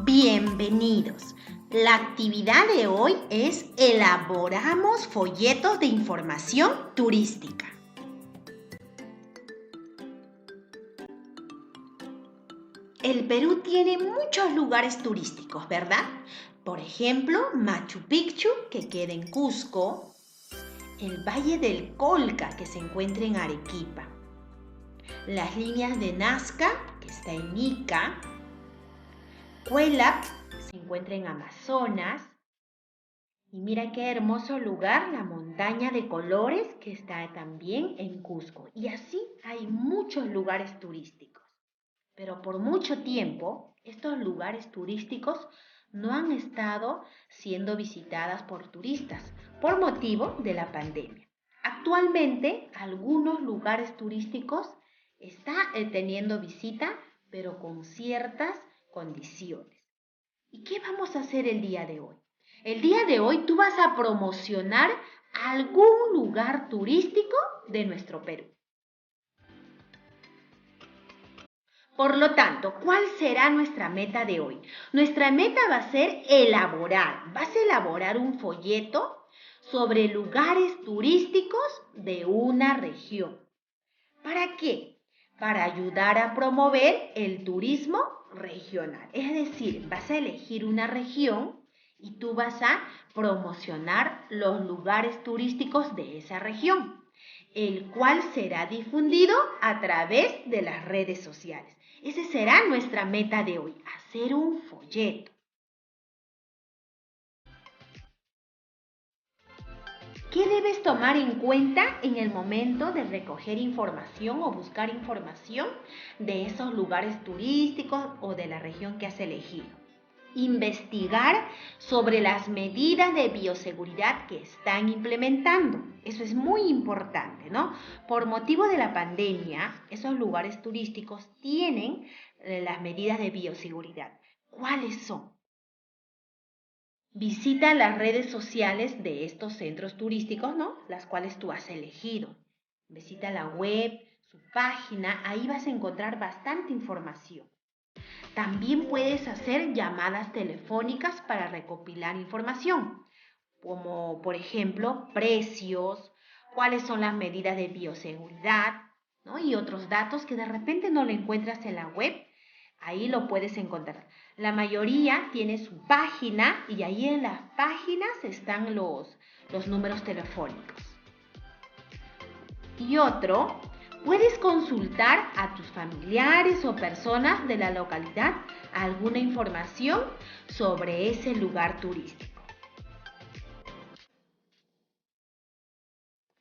Bienvenidos. La actividad de hoy es elaboramos folletos de información turística. El Perú tiene muchos lugares turísticos, ¿verdad? Por ejemplo, Machu Picchu, que queda en Cusco, el Valle del Colca, que se encuentra en Arequipa, las líneas de Nazca, que está en Ica, Cuelap, que se encuentra en Amazonas, y mira qué hermoso lugar, la montaña de colores, que está también en Cusco. Y así hay muchos lugares turísticos. Pero por mucho tiempo, estos lugares turísticos no han estado siendo visitadas por turistas por motivo de la pandemia. Actualmente, algunos lugares turísticos están teniendo visita, pero con ciertas condiciones. ¿Y qué vamos a hacer el día de hoy? El día de hoy tú vas a promocionar algún lugar turístico de nuestro Perú. Por lo tanto, ¿cuál será nuestra meta de hoy? Nuestra meta va a ser vas a elaborar un folleto sobre lugares turísticos de una región. ¿Para qué? Para ayudar a promover el turismo regional. Es decir, vas a elegir una región y tú vas a promocionar los lugares turísticos de esa región, el cual será difundido a través de las redes sociales. Esa será nuestra meta de hoy, hacer un folleto. ¿Qué debes tomar en cuenta en el momento de recoger información o buscar información de esos lugares turísticos o de la región que has elegido? Investigar sobre las medidas de bioseguridad que están implementando. Eso es muy importante, ¿no? Por motivo de la pandemia, esos lugares turísticos tienen las medidas de bioseguridad. ¿Cuáles son? Visita las redes sociales de estos centros turísticos, ¿no? Las cuales tú has elegido. Visita la web, su página, ahí vas a encontrar bastante información. También puedes hacer llamadas telefónicas para recopilar información, como por ejemplo precios, cuáles son las medidas de bioseguridad, ¿no? Y otros datos que de repente no lo encuentras en la web. Ahí lo puedes encontrar. La mayoría tiene su página y ahí en las páginas están los números telefónicos. Y otro, puedes consultar a tus familiares o personas de la localidad alguna información sobre ese lugar turístico.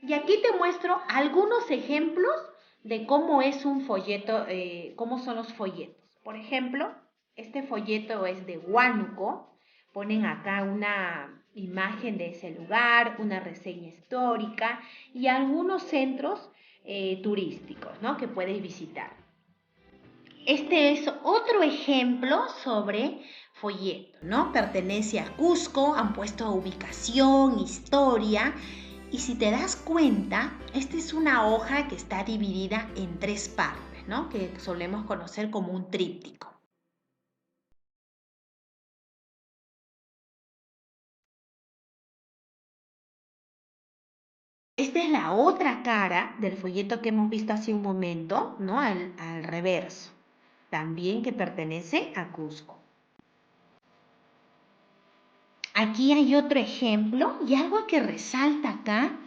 Y aquí te muestro algunos ejemplos de cómo es un folleto, cómo son los folletos. Por ejemplo, este folleto es de Huánuco. Ponen acá una imagen de ese lugar, una reseña histórica y algunos centros turísticos, ¿no? Que puedes visitar. Este es otro ejemplo sobre folleto, ¿no? Pertenece a Cusco, han puesto ubicación, historia. Y si te das cuenta, esta es una hoja que está dividida en 3 partes, ¿no? Que solemos conocer como un tríptico. Esta es la otra cara del folleto que hemos visto hace un momento, ¿no? Al reverso, también que pertenece a Cusco. Aquí hay otro ejemplo y algo que resalta acá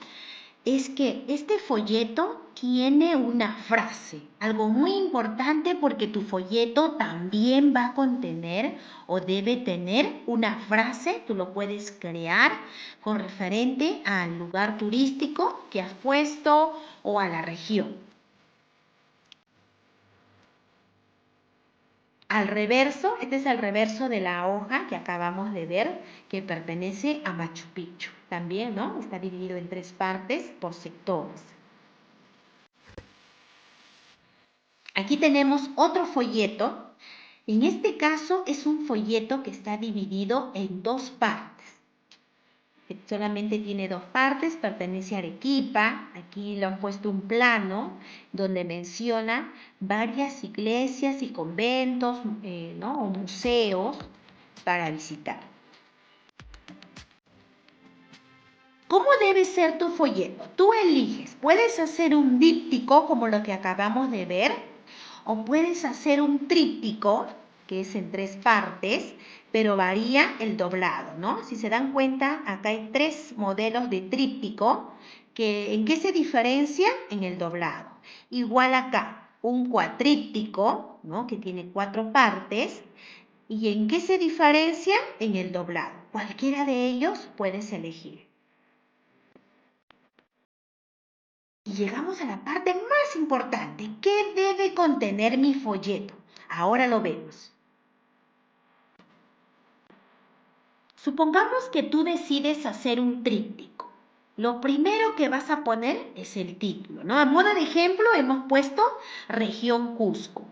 es que este folleto tiene una frase, algo muy importante porque tu folleto también va a contener o debe tener una frase, tú lo puedes crear con referente al lugar turístico que has puesto o a la región. Al reverso, este es el reverso de la hoja que acabamos de ver, que pertenece a Machu Picchu. También, ¿no? Está dividido en 3 partes por sectores. Aquí tenemos otro folleto. En este caso es un folleto que está dividido en 2 partes. solamente tiene dos partes, pertenece a Arequipa. Aquí le han puesto un plano donde menciona varias iglesias y conventos, ¿no? O museos para visitar. ¿Cómo debe ser tu folleto? Tú eliges. Puedes hacer un díptico como lo que acabamos de ver, o puedes hacer un tríptico, que es en 3 partes, pero varía el doblado, ¿no? Si se dan cuenta, acá hay 3 modelos de tríptico, ¿en qué se diferencia? En el doblado. Igual acá, un cuatríptico, ¿no? Que tiene 4 partes. ¿Y en qué se diferencia? En el doblado. Cualquiera de ellos puedes elegir. Y llegamos a la parte más importante. ¿Qué debe contener mi folleto? Ahora lo vemos. Supongamos que tú decides hacer un tríptico. Lo primero que vas a poner es el título, ¿no? A modo de ejemplo hemos puesto Región Cusco.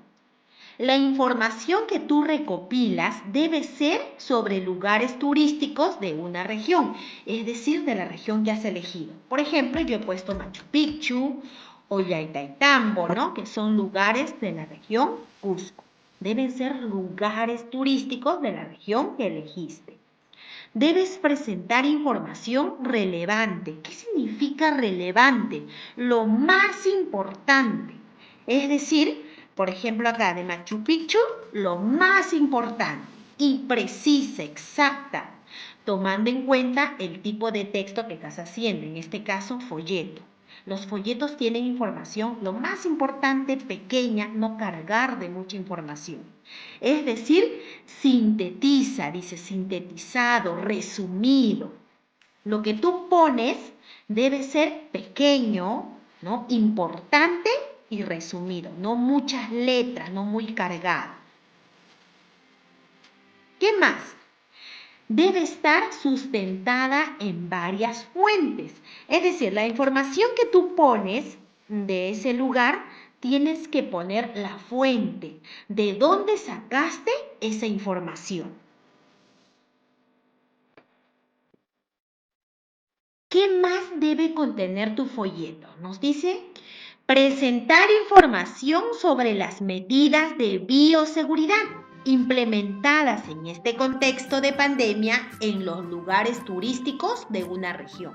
La información que tú recopilas debe ser sobre lugares turísticos de una región, es decir, de la región que has elegido. Por ejemplo, yo he puesto Machu Picchu, Ollantaytambo, ¿no? Que son lugares de la región Cusco. Deben ser lugares turísticos de la región que elegiste. Debes presentar información relevante. ¿Qué significa relevante? Lo más importante. Es decir, por ejemplo acá de Machu Picchu, lo más importante y precisa, exacta, tomando en cuenta el tipo de texto que estás haciendo, en este caso folleto. Los folletos tienen información, lo más importante, pequeña, no cargar de mucha información. Es decir, sintetiza, dice sintetizado, resumido. Lo que tú pones debe ser pequeño, ¿no? Importante y resumido, no muchas letras, no muy cargado. ¿Qué más? Debe estar sustentada en varias fuentes. Es decir, la información que tú pones de ese lugar, tienes que poner la fuente, de dónde sacaste esa información. ¿Qué más debe contener tu folleto? Nos dice presentar información sobre las medidas de bioseguridad implementadas en este contexto de pandemia en los lugares turísticos de una región.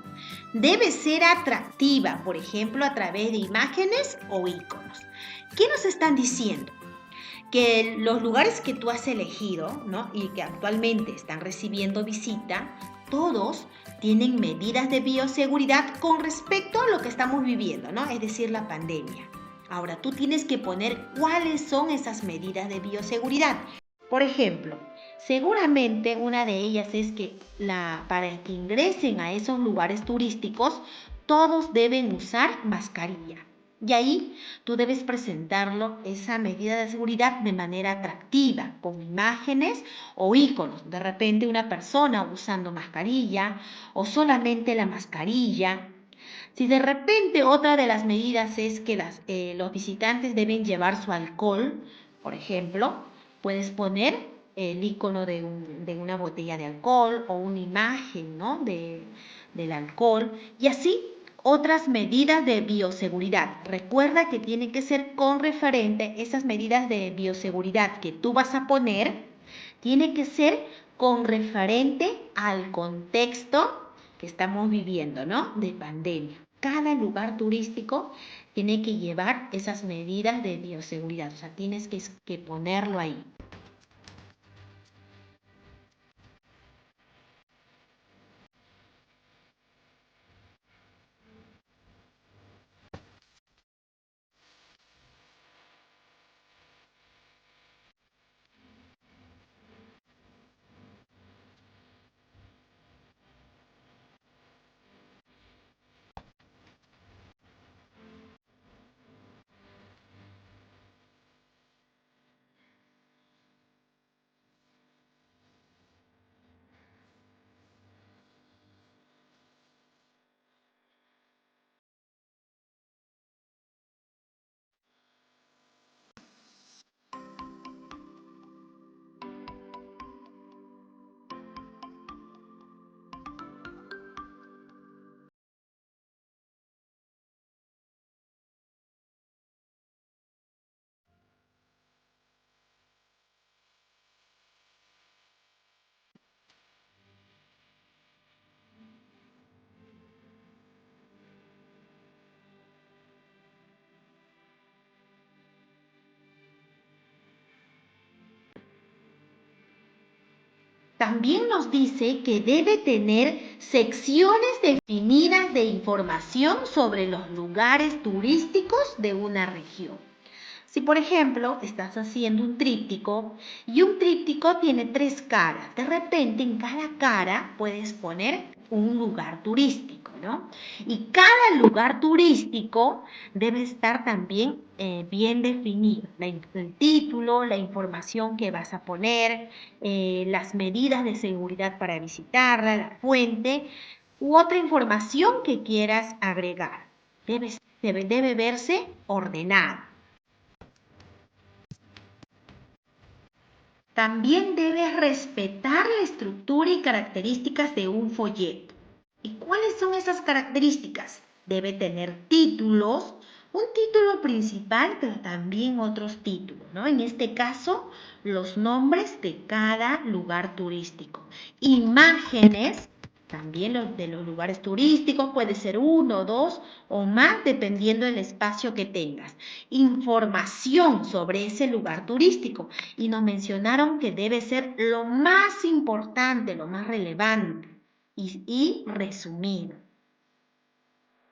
Debe ser atractiva, por ejemplo, a través de imágenes o iconos. ¿Qué nos están diciendo? Que los lugares que tú has elegido, ¿no? Y que actualmente están recibiendo visita, todos tienen medidas de bioseguridad con respecto a lo que estamos viviendo, ¿no? Es decir, la pandemia. Ahora, tú tienes que poner cuáles son esas medidas de bioseguridad. Por ejemplo, seguramente una de ellas es que para que ingresen a esos lugares turísticos, todos deben usar mascarilla. Y ahí tú debes presentarlo, esa medida de seguridad, de manera atractiva, con imágenes o iconos. De repente una persona usando mascarilla o solamente la mascarilla. Si de repente otra de las medidas es que los visitantes deben llevar su alcohol, por ejemplo, puedes poner el icono de una botella de alcohol o una imagen, ¿no? del alcohol y así otras medidas de bioseguridad. Recuerda que tienen que ser con referente esas medidas de bioseguridad que tú vas a poner, tiene que ser con referente al contexto que estamos viviendo, ¿no? De pandemia. Cada lugar turístico tiene que llevar esas medidas de bioseguridad, o sea, tienes que ponerlo ahí. También nos dice que debe tener secciones definidas de información sobre los lugares turísticos de una región. Si por ejemplo estás haciendo un tríptico y un tríptico tiene 3 caras, de repente en cada cara puedes poner un lugar turístico, ¿no? Y cada lugar turístico debe estar también bien definido. El título, la información que vas a poner, las medidas de seguridad para visitarla, la fuente u otra información que quieras agregar. Debe verse ordenado. También debes respetar la estructura y características de un folleto. ¿Y cuáles son esas características? Debe tener títulos, un título principal, pero también otros títulos, ¿no? En este caso, los nombres de cada lugar turístico. Imágenes, también los de los lugares turísticos, puede ser 1, 2 o más, dependiendo del espacio que tengas. Información sobre ese lugar turístico. Y nos mencionaron que debe ser lo más importante, lo más relevante y resumido.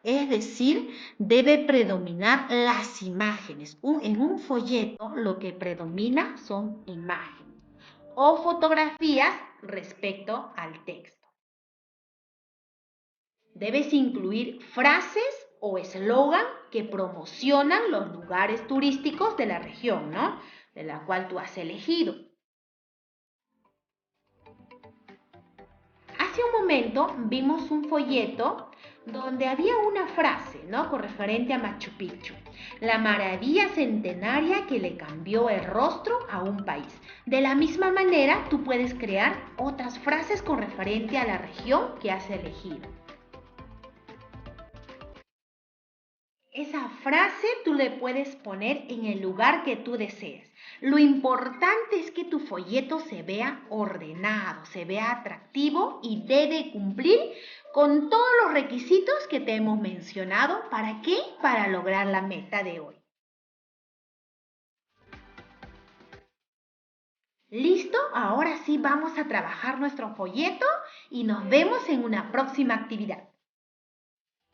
Es decir, debe predominar las imágenes. En un folleto lo que predomina son imágenes o fotografías respecto al texto. Debes incluir frases o eslogan que promocionan los lugares turísticos de la región, ¿no? De la cual tú has elegido. Hace un momento vimos un folleto donde había una frase, ¿no? Con referente a Machu Picchu, la maravilla centenaria que le cambió el rostro a un país. De la misma manera, tú puedes crear otras frases con referente a la región que has elegido. Esa frase tú le puedes poner en el lugar que tú desees. Lo importante es que tu folleto se vea ordenado, se vea atractivo y debe cumplir con todos los requisitos que te hemos mencionado. ¿Para qué? Para lograr la meta de hoy. ¿Listo? Ahora sí vamos a trabajar nuestro folleto y nos vemos en una próxima actividad.